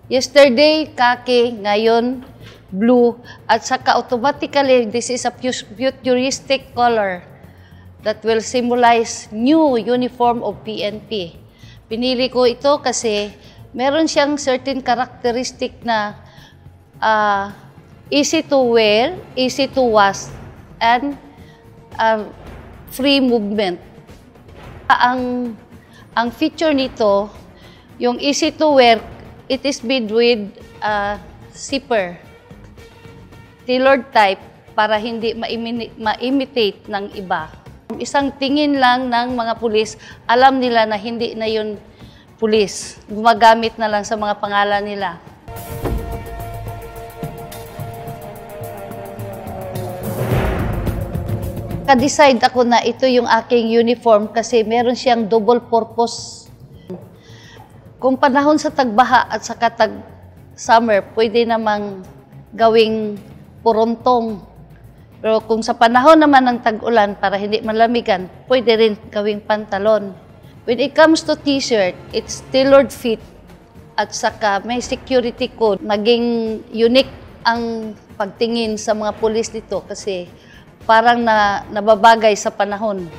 Yesterday, khaki, ngayon, blue, at saka automatically, this is a futuristic color that will symbolize new uniform of PNP. Pinili ko ito kasi meron siyang certain characteristic na easy to wear, easy to wash, and free movement. Ang feature nito, yung easy to wear, it is made with zipper, tailored type para hindi ma-imitate ng iba. Isang tingin lang ng mga pulis, alam nila na hindi na yun pulis. Gumagamit na lang sa mga pangalan nila. Ka-decide ako na ito yung aking uniform kasi meron siyang double purpose. Kung panahon sa tagbaha at saka tag-summer, pwede namang gawing purontong. Pero kung sa panahon naman ng tag-ulan para hindi malamigan, pwede rin gawing pantalon. When it comes to t-shirt, it's tailored fit at saka may security code. Naging unique ang pagtingin sa mga pulis dito kasi parang nababagay sa panahon.